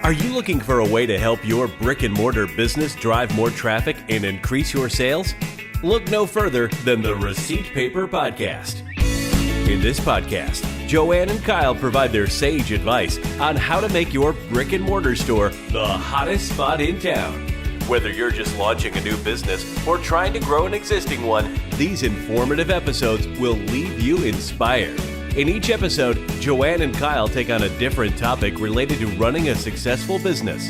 Are you looking for a way to help your brick and mortar business drive more traffic and increase your sales? Look no further than the Receipt Paper Podcast. In this podcast, Joanne and Kyle provide their sage advice on how to make your brick and mortar store the hottest spot in town. Whether you're just launching a new business or trying to grow an existing one, these informative episodes will leave you inspired. In each episode, Joanne and Kyle take on a different topic related to running a successful business.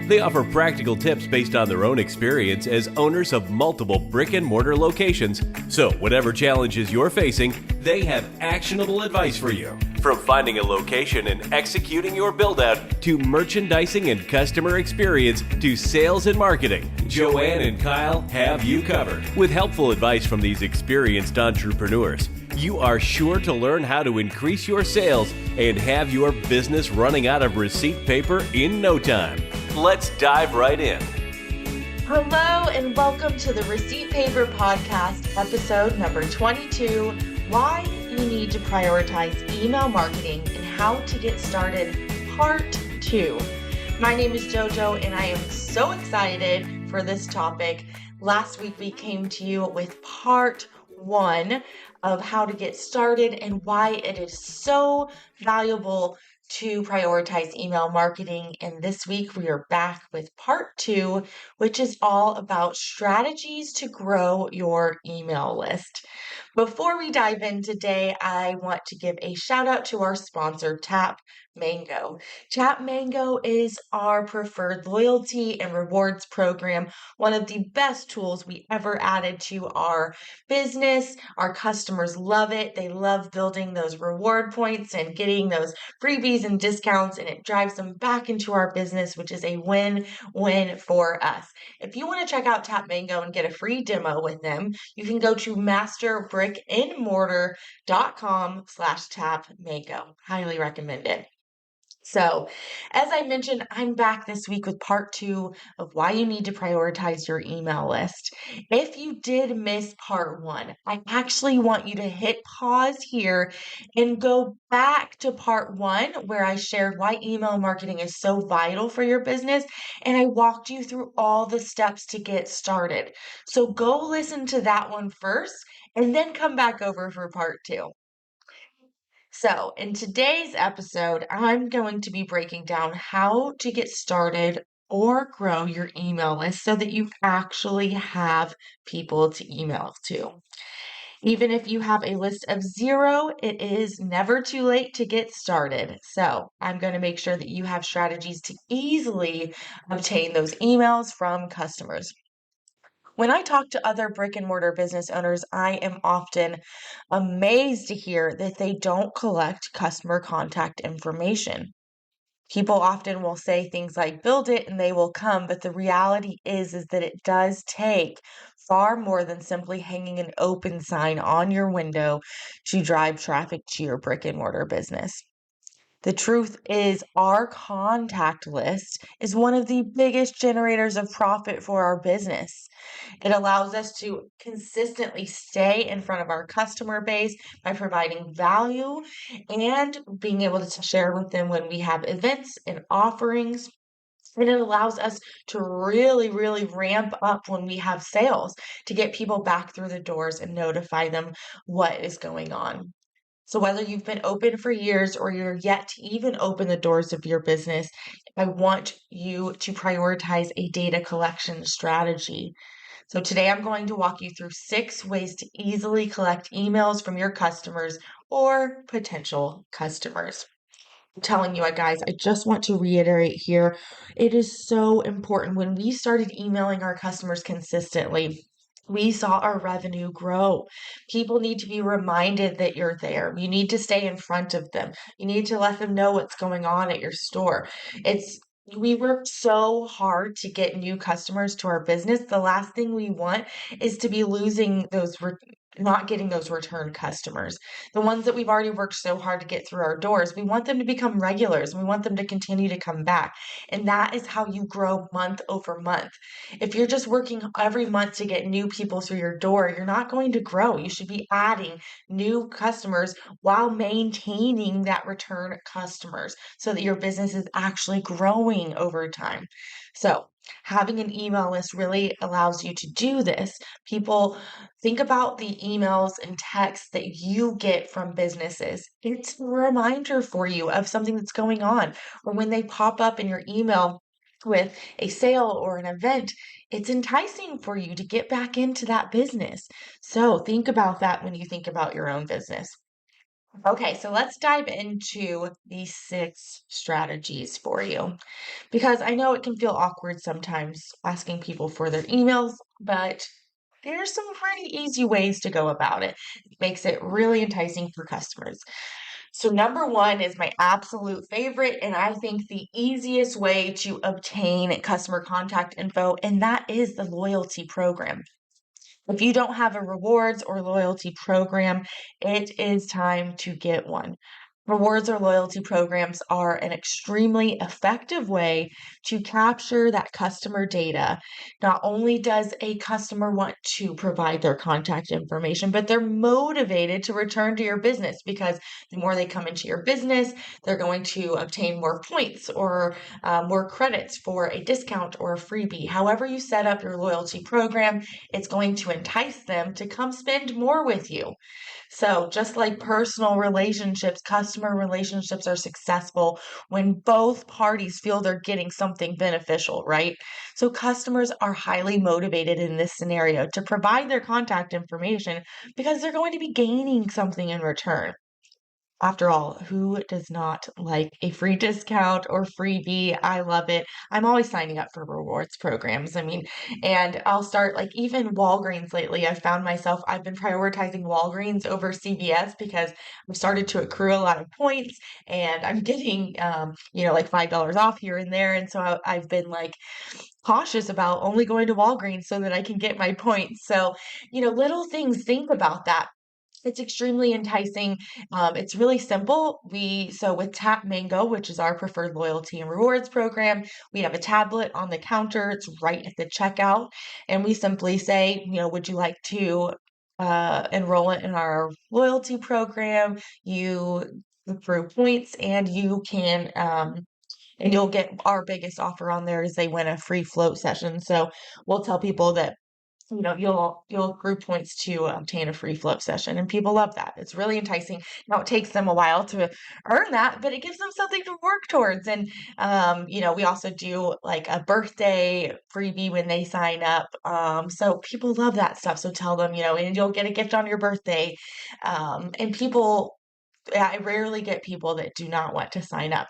They offer practical tips based on their own experience as owners of multiple brick and mortar locations. So whatever challenges you're facing, they have actionable advice for you. From finding a location and executing your build-out, to merchandising and customer experience, to sales and marketing, Joanne and Kyle have you covered. With helpful advice from these experienced entrepreneurs, you are sure to learn how to increase your sales and have your business running out of receipt paper in no time. Let's dive right in. Hello and welcome to the Receipt Paper Podcast, episode number 22, Why You Need to Prioritize Email Marketing and How to Get Started, Part 2. My name is JoJo and I am so excited for this topic. Last week we came to you with Part 1 of how to get started and why it is so valuable to prioritize email marketing. And this week we are back with part 2, which is all about strategies to grow your email list. Before we dive in today, I want to give a shout out to our sponsor, Tap Mango. Tap Mango is our preferred loyalty and rewards program, one of the best tools we ever added to our business. Our customers love it. They love building those reward points and getting those freebies and discounts, and it drives them back into our business, which is a win-win for us. If you want to check out Tap Mango and get a free demo with them, you can go to masterbrickandmortar.com/tapmango. Highly recommend it. So, as I mentioned, I'm back this week with part 2 of why you need to prioritize your email list. If you did miss part 1, I actually want you to hit pause here and go back to part 1 where I shared why email marketing is so vital for your business, and I walked you through all the steps to get started. So go listen to that one first and then come back over for part 2. So, in today's episode, I'm going to be breaking down how to get started or grow your email list so that you actually have people to email to. Even if you have a list of 0, it is never too late to get started. So, I'm going to make sure that you have strategies to easily obtain those emails from customers. When I talk to other brick and mortar business owners, I am often amazed to hear that they don't collect customer contact information. People often will say things like, build it and they will come, but the reality is that it does take far more than simply hanging an open sign on your window to drive traffic to your brick and mortar business. The truth is, our contact list is one of the biggest generators of profit for our business. It allows us to consistently stay in front of our customer base by providing value and being able to share with them when we have events and offerings. And it allows us to really, really ramp up when we have sales to get people back through the doors and notify them what is going on. So whether you've been open for years or you're yet to even open the doors of your business, I want you to prioritize a data collection strategy. So today I'm going to walk you through 6 ways to easily collect emails from your customers or potential customers. I'm telling you, guys, I just want to reiterate here, it is so important. When we started emailing our customers consistently, we saw our revenue grow. People need to be reminded that you're there. You need to stay in front of them. You need to let them know what's going on at your store. We work so hard to get new customers to our business. The last thing we want is to be losing those not getting those return customers. The ones that we've already worked so hard to get through our doors, we want them to become regulars. We want them to continue to come back. And that is how you grow month over month. If you're just working every month to get new people through your door, you're not going to grow. You should be adding new customers while maintaining that return customers so that your business is actually growing over time. So, having an email list really allows you to do this. People think about the emails and texts that you get from businesses. It's a reminder for you of something that's going on. Or when they pop up in your email with a sale or an event, it's enticing for you to get back into that business. So think about that when you think about your own business. Okay, so let's dive into these 6 strategies for you because I know it can feel awkward sometimes asking people for their emails, but there's some pretty easy ways to go about it. It makes it really enticing for customers. So, number one is my absolute favorite, and I think the easiest way to obtain customer contact info, and that is the loyalty program. If you don't have a rewards or loyalty program, it is time to get one. Rewards or loyalty programs are an extremely effective way to capture that customer data. Not only does a customer want to provide their contact information, but they're motivated to return to your business because the more they come into your business, they're going to obtain more points or more credits for a discount or a freebie. However, you set up your loyalty program, it's going to entice them to come spend more with you. So, just like personal relationships, customer relationships are successful when both parties feel they're getting something beneficial, right? So, customers are highly motivated in this scenario to provide their contact information because they're going to be gaining something in return. After all, who does not like a free discount or freebie? I love it. I'm always signing up for rewards programs. I mean, and I'll start like even Walgreens lately. I've been prioritizing Walgreens over CVS because I've started to accrue a lot of points and I'm getting, like $5 off here and there. And so I've been like cautious about only going to Walgreens so that I can get my points. So, little things, think about that. It's extremely enticing. It's really simple. So with Tap Mango, which is our preferred loyalty and rewards program, we have a tablet on the counter. It's right at the checkout, and we simply say, would you like to enroll it in our loyalty program? You accrue points, and you can. And you'll get our biggest offer on there is they win a free float session. So we'll tell people that you'll accrue points to obtain a free float session, and people love that. It's really enticing. Now it takes them a while to earn that, but it gives them something to work towards. And we also do like a birthday freebie when they sign up. So people love that stuff. So tell them, and you'll get a gift on your birthday. And people, I rarely get people that do not want to sign up.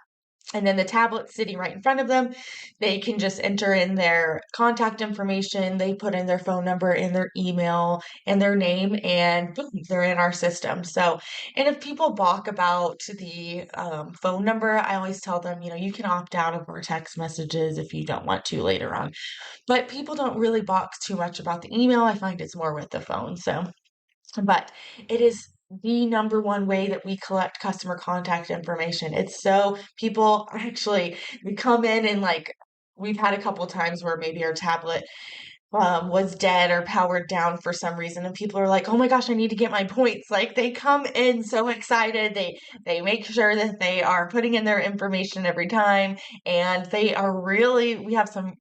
And then the tablet's sitting right in front of them. They can just enter in their contact information. They put in their phone number and their email and their name, and boom, they're in our system. So, and if people balk about the phone number, I always tell them, you can opt out of our text messages if you don't want to later on. But people don't really balk too much about the email. I find it's more with the phone. But it is the number one way that we collect customer contact information. It's so people actually we come in and like we've had a couple times where maybe our tablet was dead or powered down for some reason, and people are like, oh my gosh, I need to get my points. Like they come in so excited. They make sure that they are putting in their information every time, and we have some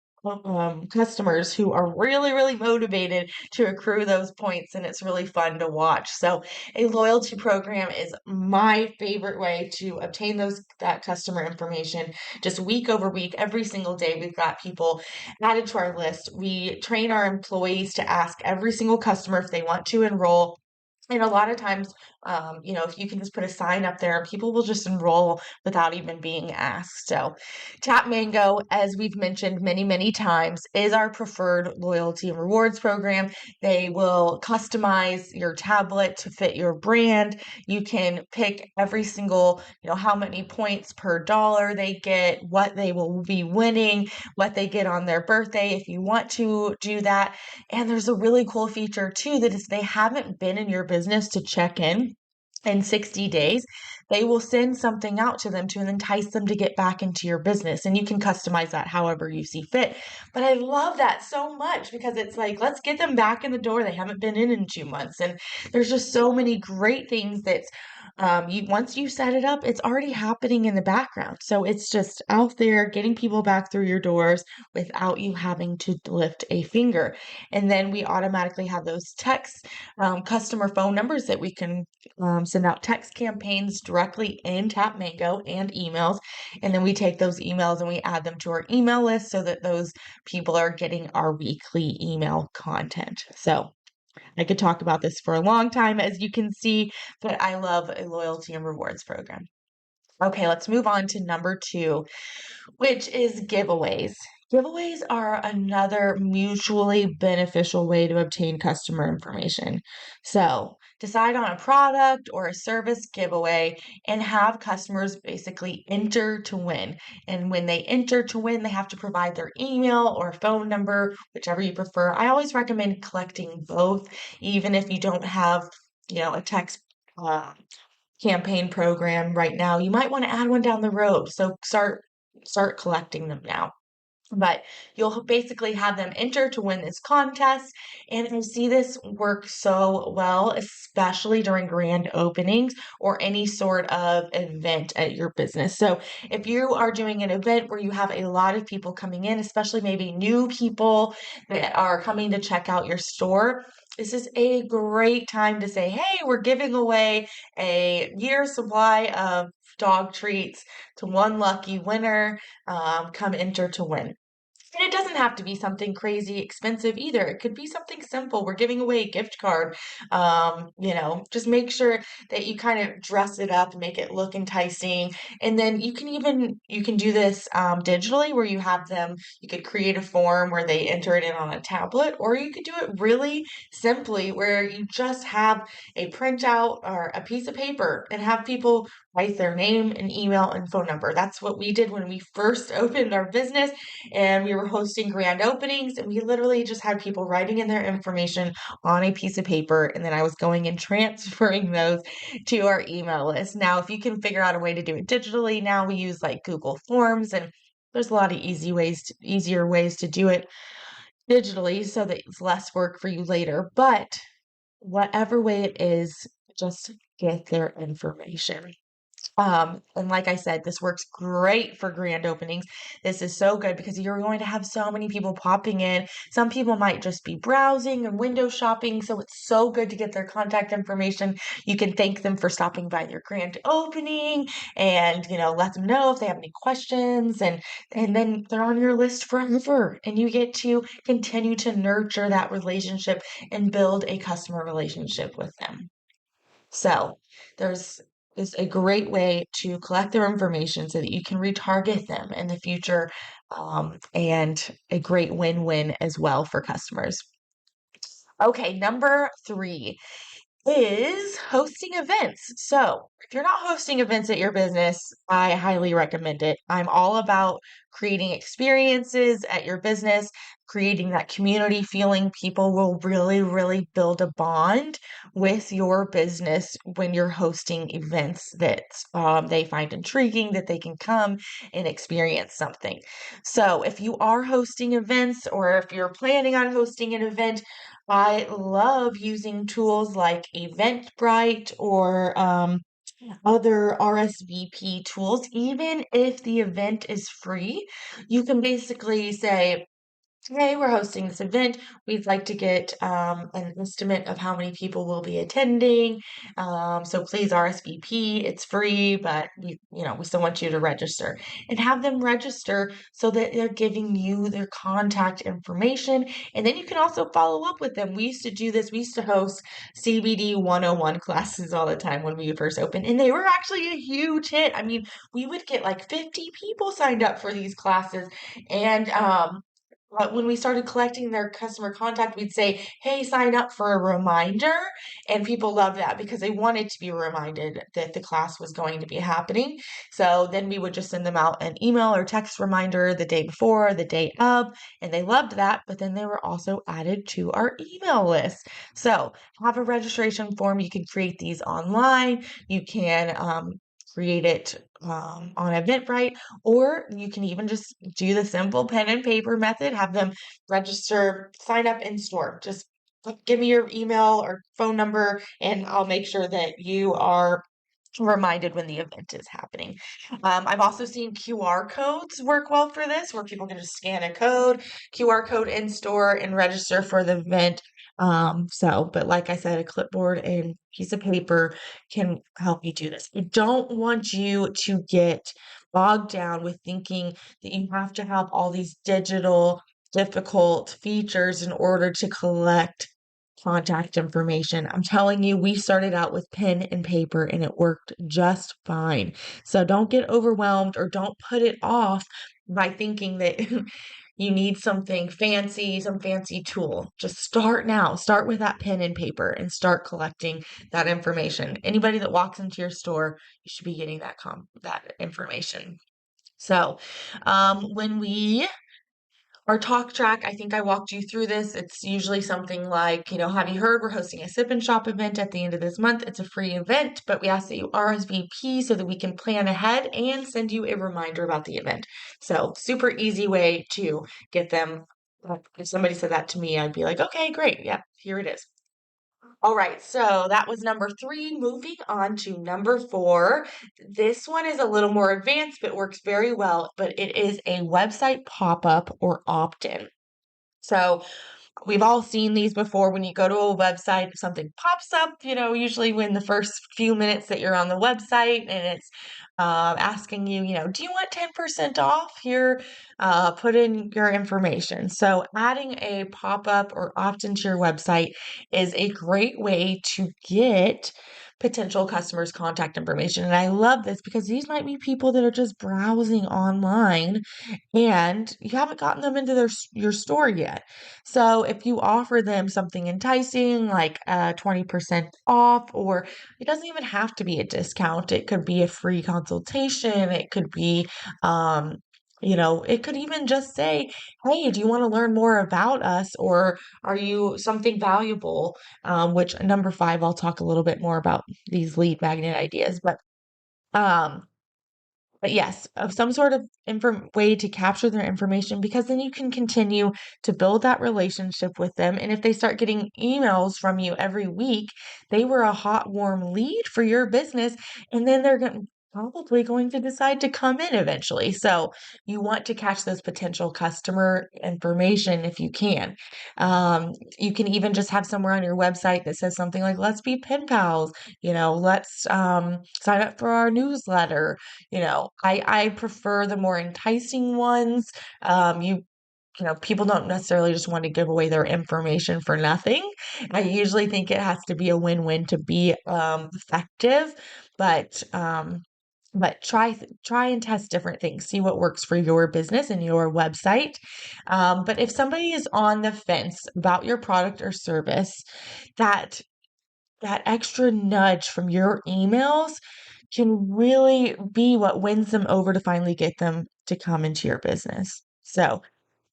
customers who are really, really motivated to accrue those points, and it's really fun to watch. So a loyalty program is my favorite way to obtain that customer information just week over week. Every single day we've got people added to our list. We train our employees to ask every single customer if they want to enroll. And a lot of times, if you can just put a sign up there, people will just enroll without even being asked. So, Tap Mango, as we've mentioned many, many times, is our preferred loyalty and rewards program. They will customize your tablet to fit your brand. You can pick every single, how many points per dollar they get, what they will be winning, what they get on their birthday if you want to do that. And there's a really cool feature too that is they haven't been in your business to check in 60 days, they will send something out to them to entice them to get back into your business. And you can customize that however you see fit. But I love that so much because it's like, let's get them back in the door. They haven't been in 2 months. And there's just so many great things that once you set it up, it's already happening in the background. So it's just out there getting people back through your doors without you having to lift a finger. And then we automatically have those text customer phone numbers that we can send out text campaigns directly in Tap Mango and emails. And then we take those emails and we add them to our email list so that those people are getting our weekly email content. So I could talk about this for a long time, as you can see, but I love a loyalty and rewards program. Okay, let's move on to number 2, which is giveaways. Giveaways are another mutually beneficial way to obtain customer information. So, decide on a product or a service giveaway and have customers basically enter to win. And when they enter to win, they have to provide their email or phone number, whichever you prefer. I always recommend collecting both, even if you don't have, a text campaign program right now. You might want to add one down the road. So start collecting them now. But you'll basically have them enter to win this contest. And I see this work so well, especially during grand openings or any sort of event at your business. So if you are doing an event where you have a lot of people coming in, especially maybe new people that are coming to check out your store, this is a great time to say, hey, we're giving away a year's supply of dog treats to one lucky winner. Come enter to win. And it doesn't have to be something crazy expensive either. It could be something simple. We're giving away a gift card. Just make sure that you kind of dress it up, make it look enticing. And then you can do this digitally where you could create a form where they enter it in on a tablet, or you could do it really simply where you just have a printout or a piece of paper and have people write their name and email and phone number. That's what we did when we first opened our business and we were hosting grand openings, and we literally just had people writing in their information on a piece of paper, and then I was going and transferring those to our email list. Now, if you can figure out a way to do it digitally, now we use like Google Forms, and there's a lot of easier ways to do it digitally so that it's less work for you later. But whatever way it is, just get their information. And like I said, this works great for grand openings. This is so good because you're going to have so many people popping in. Some people might just be browsing and window shopping. So it's so good to get their contact information. You can thank them for stopping by their grand opening and, let them know if they have any questions. And then they're on your list forever. And you get to continue to nurture that relationship and build a customer relationship with them. So there's is a great way to collect their information so that you can retarget them in the future, and a great win-win as well for customers. Okay, number 3 is hosting events. So, if you're not hosting events at your business, I highly recommend it. I'm all about creating experiences at your business, creating that community feeling. People will really, really build a bond with your business when you're hosting events that they find intriguing, that they can come and experience something. So, if you are hosting events or if you're planning on hosting an event, I love using tools like Eventbrite or other RSVP tools. Even if the event is free, you can basically say, hey, we're hosting this event. We'd like to get an estimate of how many people will be attending. So please RSVP. It's free, but we still want you to register and have them register so that they're giving you their contact information. And then you can also follow up with them. We used to do this. We used to host CBD 101 classes all the time when we first opened, and they were actually a huge hit. I mean, we would get like 50 people signed up for these classes. And but when we started collecting their customer contact, we'd say, hey, sign up for a reminder. And people loved that because they wanted to be reminded that the class was going to be happening. So then we would just send them out an email or text reminder the day before, the day of, and they loved that. But then they were also added to our email list. So have a registration form. You can create these online. You can create it on Eventbrite, or you can even just do the simple pen and paper method, have them register, sign up in store. Just give me your email or phone number, and I'll make sure that you are reminded when the event is happening. I've also seen QR codes work well for this, where people can just scan a QR code in store and register for the event. But like I said, a clipboard and piece of paper can help you do this. I don't want you to get bogged down with thinking that you have to have all these digital, difficult features in order to collect contact information. I'm telling you, we started out with pen and paper and it worked just fine. So don't get overwhelmed or don't put it off by thinking that you need something fancy, some fancy tool. Just start now. Start with that pen and paper and start collecting that information. Anybody that walks into your store, you should be getting that information. So, when we our talk track, I think I walked you through this. It's usually something like, have you heard we're hosting a sip and shop event at the end of this month? It's a free event, but we ask that you RSVP so that we can plan ahead and send you a reminder about the event. So, super easy way to get them. If somebody said that to me, I'd be like, okay, great. Yeah, here it is. All right, so that was number 3. Moving on to number 4. This one is a little more advanced, but works very well. But it is a website pop-up or opt-in. So we've all seen these before. When you go to a website, something pops up, usually when the first few minutes that you're on the website, and it's asking you, do you want 10% off? Here, put in your information. So adding a pop-up or opt into your website is a great way to get potential customers' contact information. And I love this because these might be people that are just browsing online and you haven't gotten them into your store yet. So if you offer them something enticing like 20% off, or it doesn't even have to be a discount, it could be a free consultation, it could be it could even just say, hey, do you want to learn more about us, or are you something valuable? Which number 5, I'll talk a little bit more about these lead magnet ideas, um, but yes, of some sort of way to capture their information, because then you can continue to build that relationship with them. And if they start getting emails from you every week, they were a hot, warm lead for your business. And then they're probably going to decide to come in eventually. So you want to catch those potential customer information if you can. You can even just have somewhere on your website that says something like, let's be pen pals, let's sign up for our newsletter. I prefer the more enticing ones. People don't necessarily just want to give away their information for nothing. I usually think it has to be a win-win to be effective, but try and test different things. See what works for your business and your website. But if somebody is on the fence about your product or service, that extra nudge from your emails can really be what wins them over to finally get them to come into your business. So,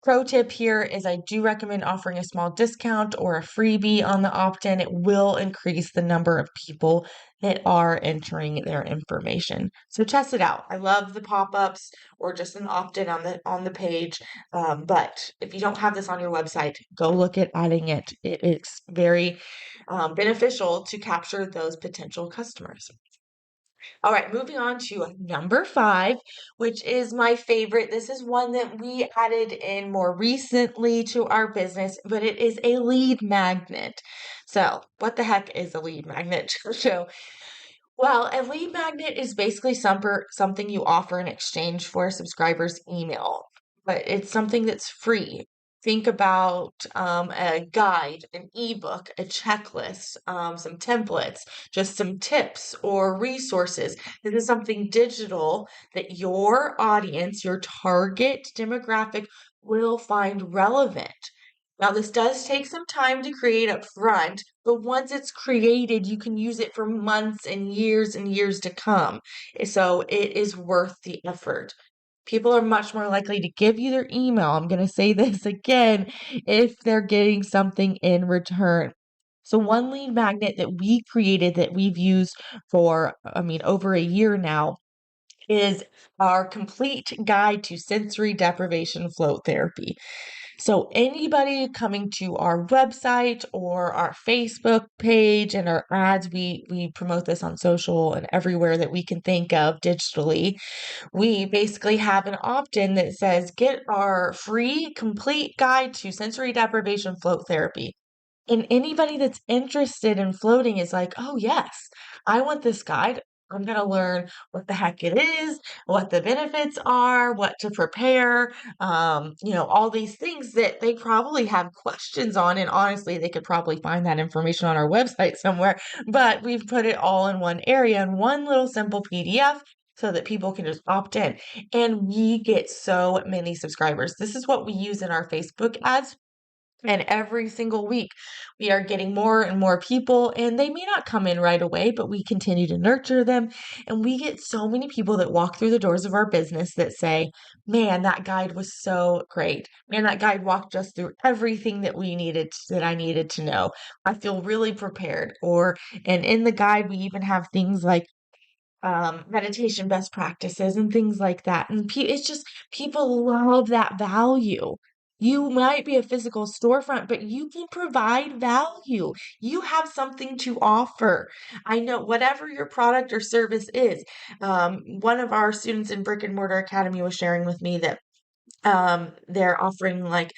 pro tip here is I do recommend offering a small discount or a freebie on the opt-in. It will increase the number of people that are entering their information. So test it out. I love the pop-ups or just an opt-in on the page. But if you don't have this on your website, go look at adding it. It's very beneficial to capture those potential customers. All right, moving on to number 5, which is my favorite. This is one that we added in more recently to our business, but it is a lead magnet. So, what the heck is a lead magnet, Jojo? Well, a lead magnet is basically something you offer in exchange for a subscriber's email, but it's something that's free. Think about a guide, an ebook, a checklist, some templates, just some tips or resources. This is something digital that your audience, your target demographic, will find relevant. Now, this does take some time to create up front, but once it's created, you can use it for months and years to come. So it is worth the effort. People are much more likely to give you their email. I'm going to say this again if they're getting something in return. So, one lead magnet that we created that we've used for, over a year now is our complete guide to sensory deprivation float therapy. So anybody coming to our website or our Facebook page and our ads, we promote this on social and everywhere that we can think of digitally. We basically have an opt-in that says get our free complete guide to sensory deprivation float therapy. And anybody that's interested in floating is like, oh, yes, I want this guide. I'm going to learn what the heck it is, what the benefits are, what to prepare, all these things that they probably have questions on. And honestly, they could probably find that information on our website somewhere. But we've put it all in one area in one little simple PDF so that people can just opt in. And we get so many subscribers. This is what we use in our Facebook ads. And every single week, we are getting more and more people, and they may not come in right away, but we continue to nurture them. And we get so many people that walk through the doors of our business that say, man, that guide was so great. Man, that guide walked us through everything that I needed to know. I feel really prepared. And in the guide, we even have things like meditation best practices and things like that. And it's just people love that value. You might be a physical storefront, but you can provide value. You have something to offer. I know whatever your product or service is. One of our students in Brick and Mortar Academy was sharing with me that they're offering like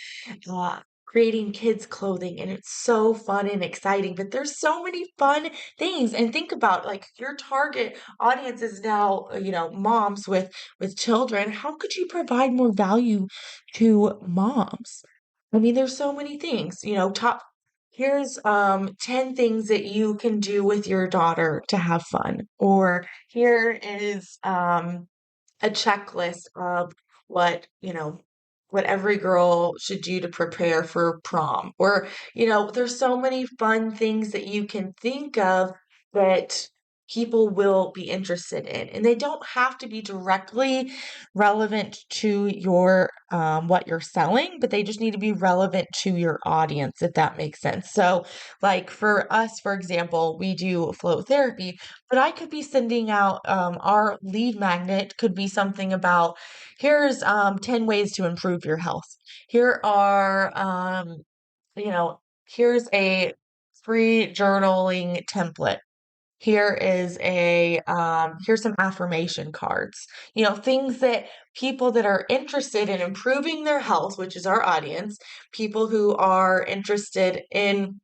creating kids clothing, and it's so fun and exciting, but there's so many fun things. And think about like your target audience is now moms with children. How could you provide more value to moms? I mean, there's so many things, top here's 10 things that you can do with your daughter to have fun, or here is a checklist of what, what every girl should do to prepare for prom. Or, there's so many fun things that you can think of that people will be interested in. And they don't have to be directly relevant to your what you're selling, but they just need to be relevant to your audience, if that makes sense. So, like for us, for example, we do flow therapy, but I could be sending out our lead magnet could be something about here's 10 ways to improve your health. Here are, you know, here's a free journaling template. Here's some affirmation cards, things that people that are interested in improving their health, which is our audience, people who are interested in,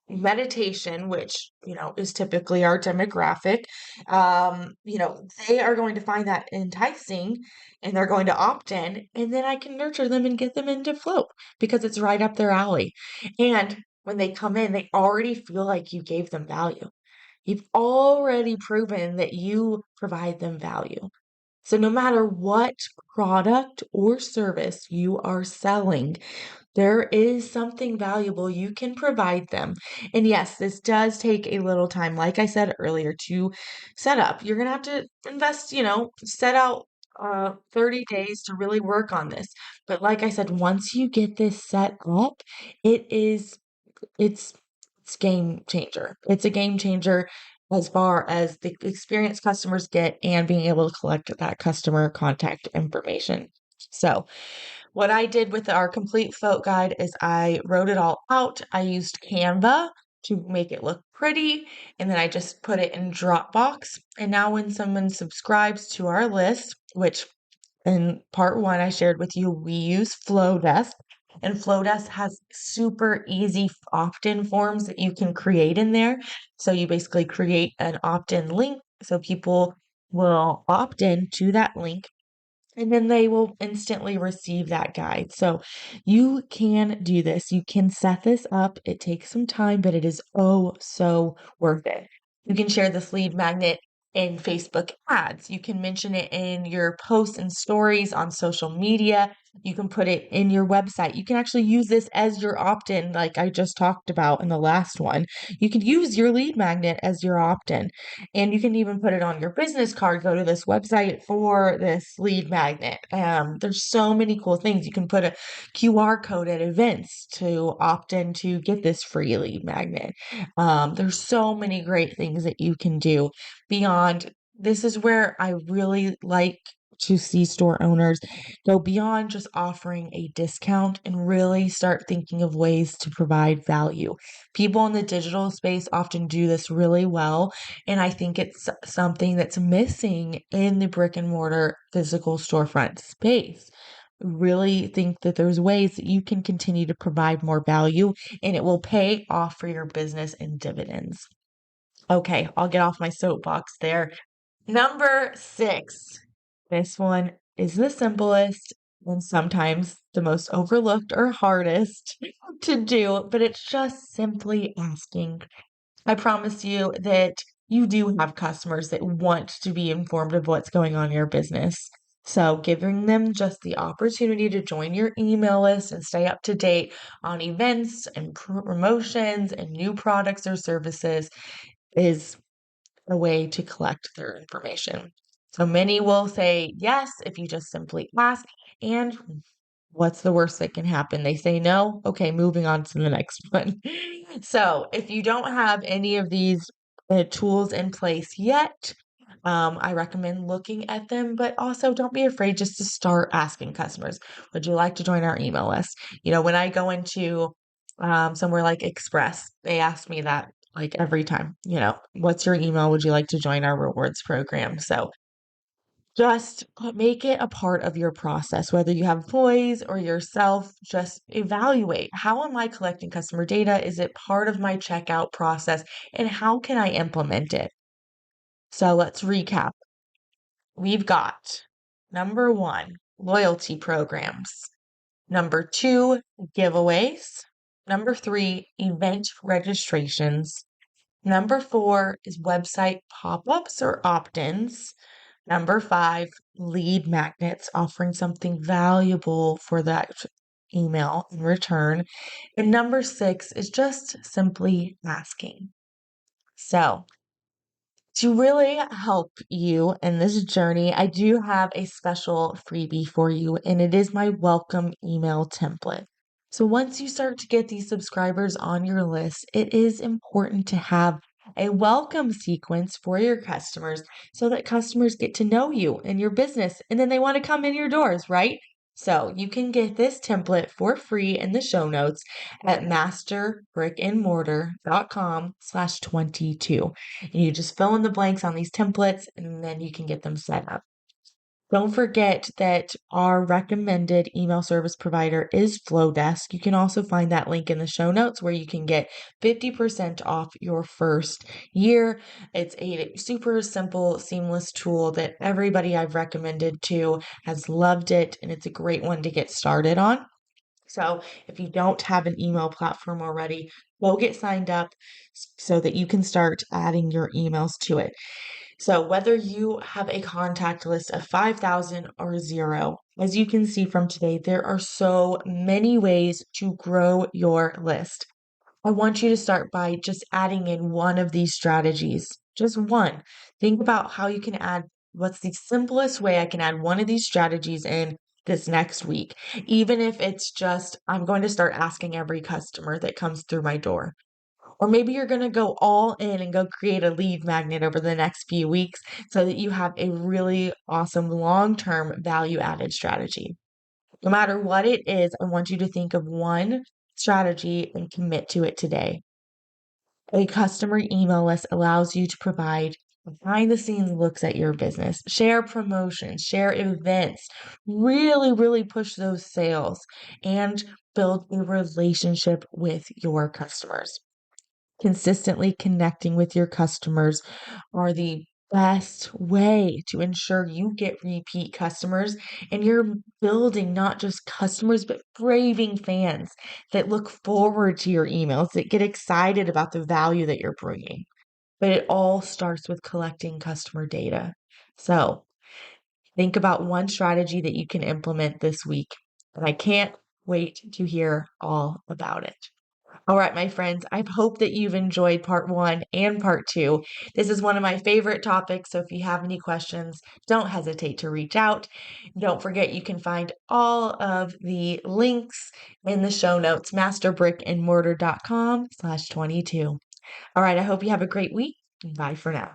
meditation, which, is typically our demographic, they are going to find that enticing and they're going to opt in, and then I can nurture them and get them into float because it's right up their alley. And when they come in, they already feel like you gave them value. You've already proven that you provide them value. So no matter what product or service you are selling, there is something valuable you can provide them. And yes, this does take a little time, like I said earlier, to set up. You're going to have to invest, set out 30 days to really work on this. But like I said, once you get this set up, it is it's it's game changer. It's a game changer as far as the experience customers get and being able to collect that customer contact information. So, what I did with our complete float guide is I wrote it all out. I used Canva. to make it look pretty. And then I just put it in Dropbox. And now when someone subscribes to our list, which in part one, I shared with you, we use Flowdesk, and Flowdesk has super easy opt-in forms that you can create in there. So you basically create an opt-in link so people will opt in to that link and then they will instantly receive that guide. So you can do this. You can set this up. It takes some time, but it is oh so worth it. You can share this lead magnet in Facebook ads. You can mention it in your posts and stories on social media. You can put it in your website. You can actually use this as your opt-in, like I just talked about in the last one. You can use your lead magnet as your opt-in. And you can even put it on your business card. Go to this website for this lead magnet. There's so many cool things. You can put a QR code at events to opt in to get this free lead magnet. There's so many great things that you can do beyond. This is where I really like to see store owners go beyond just offering a discount and really start thinking of ways to provide value. People in the digital space often do this really well, and I think it's something that's missing in the brick and mortar physical storefront space. Really think that there's ways that you can continue to provide more value and it will pay off for your business in dividends. Okay, I'll get off my soapbox there. Number 6. This one is the simplest and sometimes the most overlooked or hardest to do, but it's just simply asking. I promise you that you do have customers that want to be informed of what's going on in your business. So, giving them just the opportunity to join your email list and stay up to date on events and promotions and new products or services is a way to collect their information. So many will say yes if you just simply ask. And what's the worst that can happen? They say no. Okay, moving on to the next one. So if you don't have any of these tools in place yet, I recommend looking at them, but also don't be afraid just to start asking customers, would you like to join our email list? When I go into somewhere like Express, they ask me that like every time, what's your email? Would you like to join our rewards program? So just make it a part of your process, whether you have employees or yourself, just evaluate how am I collecting customer data? Is it part of my checkout process? And how can I implement it? So let's recap. We've got number 1, loyalty programs. Number 2, giveaways. Number 3, event registrations. Number 4 is website pop-ups or opt-ins. Number 5, lead magnets, offering something valuable for that email in return. And number 6 is just simply asking. So, to really help you in this journey, I do have a special freebie for you, and it is my welcome email template. So once you start to get these subscribers on your list, it is important to have a welcome sequence for your customers so that customers get to know you and your business and then they want to come in your doors, right? So you can get this template for free in the show notes at masterbrickandmortar.com/22. And you just fill in the blanks on these templates and then you can get them set up. Don't forget that our recommended email service provider is Flowdesk. You can also find that link in the show notes where you can get 50% off your first year. It's a super simple, seamless tool that everybody I've recommended to has loved it, and it's a great one to get started on. So if you don't have an email platform already, go get signed up so that you can start adding your emails to it. So whether you have a contact list of 5,000 or 0, as you can see from today, there are so many ways to grow your list. I want you to start by just adding in one of these strategies, just one. Think about how you can add, what's the simplest way I can add one of these strategies in this next week, even if it's just, I'm going to start asking every customer that comes through my door. Or maybe you're going to go all in and go create a lead magnet over the next few weeks so that you have a really awesome long-term value added strategy. No matter what it is, I want you to think of one strategy and commit to it today. A customer email list allows you to provide behind the scenes looks at your business, share promotions, share events, really push those sales and build a relationship with your customers. Consistently connecting with your customers are the best way to ensure you get repeat customers and you're building not just customers, but raving fans that look forward to your emails, that get excited about the value that you're bringing. But it all starts with collecting customer data. So think about one strategy that you can implement this week. And I can't wait to hear all about it. All right, my friends, I hope that you've enjoyed part 1 and part 2. This is one of my favorite topics, so if you have any questions, don't hesitate to reach out. Don't forget you can find all of the links in the show notes, masterbrickandmortar.com/22. All right, I hope you have a great week. Bye for now.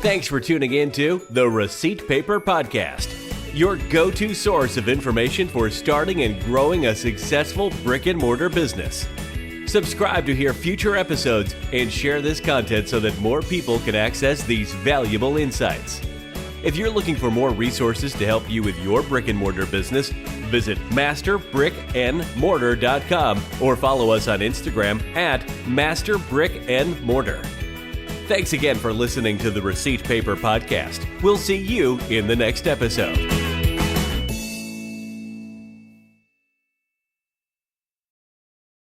Thanks for tuning in to the Receipt Paper Podcast, your go-to source of information for starting and growing a successful brick and mortar business. Subscribe to hear future episodes and share this content so that more people can access these valuable insights. If you're looking for more resources to help you with your brick and mortar business, visit masterbrickandmortar.com or follow us on Instagram at masterbrickandmortar. Thanks again for listening to the Receipt Paper Podcast. We'll see you in the next episode.